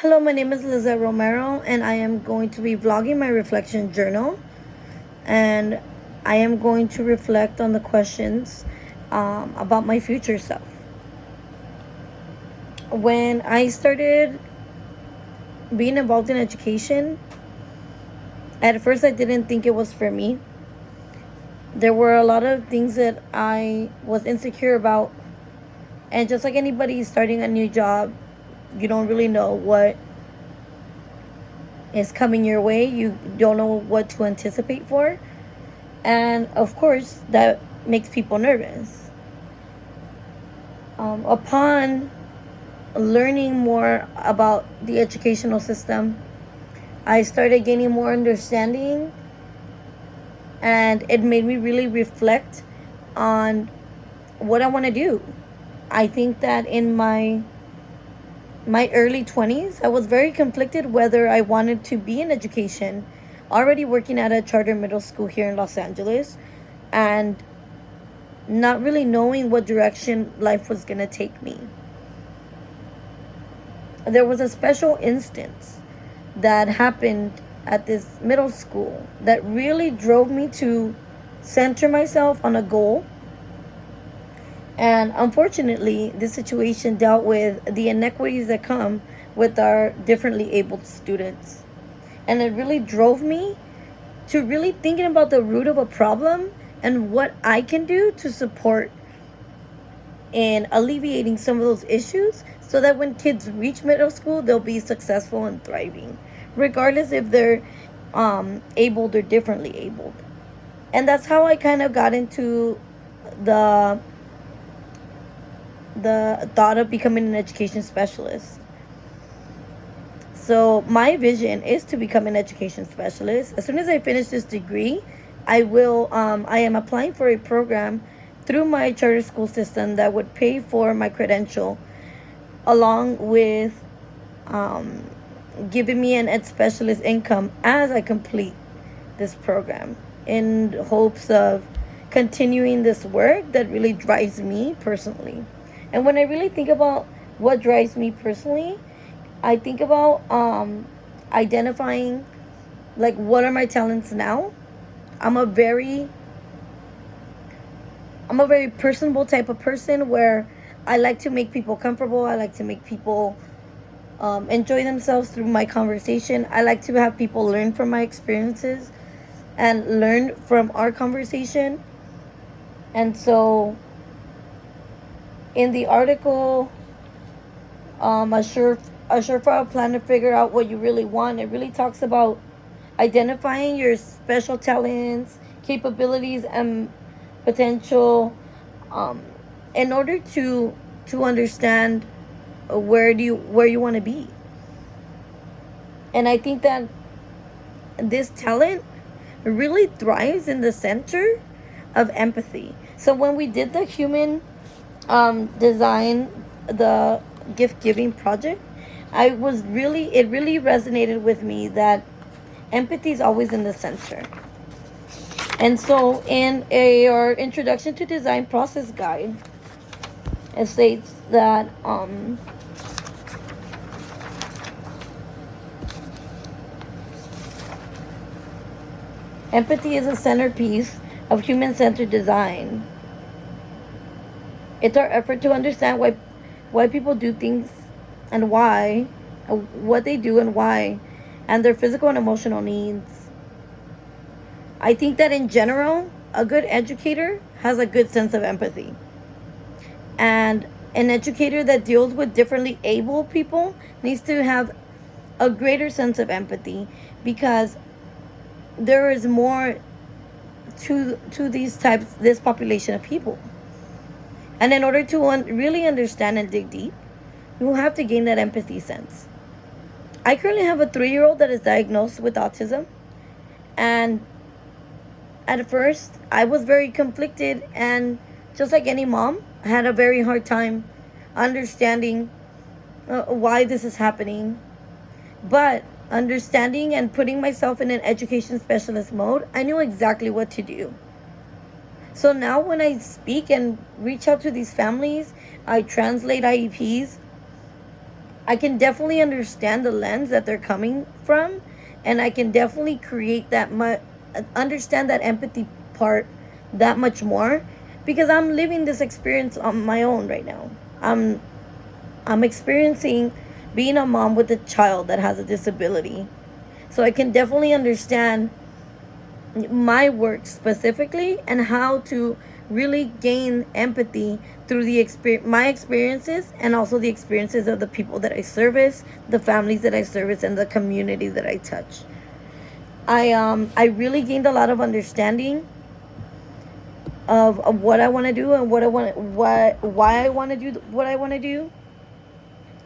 Hello, my name is Lizette Romero, and I am going to be vlogging my reflection journal. And I am going to reflect on the questions about my future self. When I started being involved in education, at first I didn't think it was for me. There were a lot of things that I was insecure about. And just like anybody starting a new job, you don't really know what is coming your way. You don't know what to anticipate for. And of course, that makes people nervous. Upon learning more about the educational system, I started gaining more understanding, and it made me really reflect on what I want to do. I think that in my early 20s, I was very conflicted whether I wanted to be in education, already working at a charter middle school here in Los Angeles, and not really knowing what direction life was going to take me. There was a special instance that happened at this middle school that really drove me to center myself on a goal. And unfortunately, this situation dealt with the inequities that come with our differently abled students. And it really drove me to really thinking about the root of a problem and what I can do to support in alleviating some of those issues so that when kids reach middle school, they'll be successful and thriving, regardless if they're abled or differently abled. And that's how I kind of got into the the thought of becoming an education specialist. So my vision is to become an education specialist. As soon as I finish this degree, I am applying for a program through my charter school system that would pay for my credential, along with um, giving me an ed specialist income as I complete this program, in hopes of continuing this work that really drives me personally. And when I really think about what drives me personally, I think about identifying, like, what are my talents now. I'm a very I'm a very personable type of person where I like to make people comfortable. I like to make people enjoy themselves through my conversation. I like to have people learn from my experiences and learn from our conversation. And so, in the article, a surefire plan to figure out what you really want, it really talks about identifying your special talents, capabilities, and potential, um, in order to understand where you want to be. And I think that this talent really thrives in the center of empathy. So when we did the human design, the gift giving project, it really resonated with me that empathy is always in the center. And so in our introduction to design process guide, it states that empathy is a centerpiece of human-centered design. It's our effort to understand why people do things, and why, what they do and why, and their physical and emotional needs. I think that in general, a good educator has a good sense of empathy. And an educator that deals with differently able people needs to have a greater sense of empathy, because there is more to this population of people. And in order to really understand and dig deep, you will have to gain that empathy sense. I currently have a 3-year old that is diagnosed with autism. And at first, I was very conflicted, and just like any mom, I had a very hard time understanding why this is happening. But understanding and putting myself in an education specialist mode, I knew exactly what to do. So now when I speak and reach out to these families, I translate IEPs, I can definitely understand the lens that they're coming from, and I can definitely create that much, understand that empathy part that much more, because I'm living this experience on my own right now. I'm I'm experiencing being a mom with a child that has a disability. So I can definitely understand my work specifically and how to really gain empathy through the my experiences, and also the experiences of the people that I service, the families that I service, and the community that I touch. I really gained a lot of understanding of what I want to do and why I want to do what I want to do,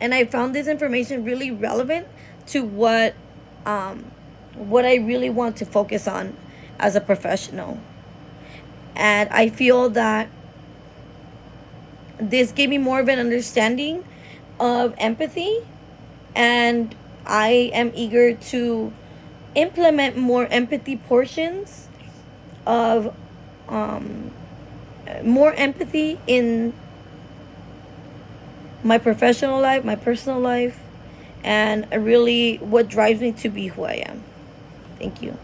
and I found this information really relevant to um, what I really want to focus on as a professional. And I feel that this gave me more of an understanding of empathy, and I am eager to implement more empathy portions of um, more empathy in my professional life, my personal life, and really what drives me to be who I am. Thank you.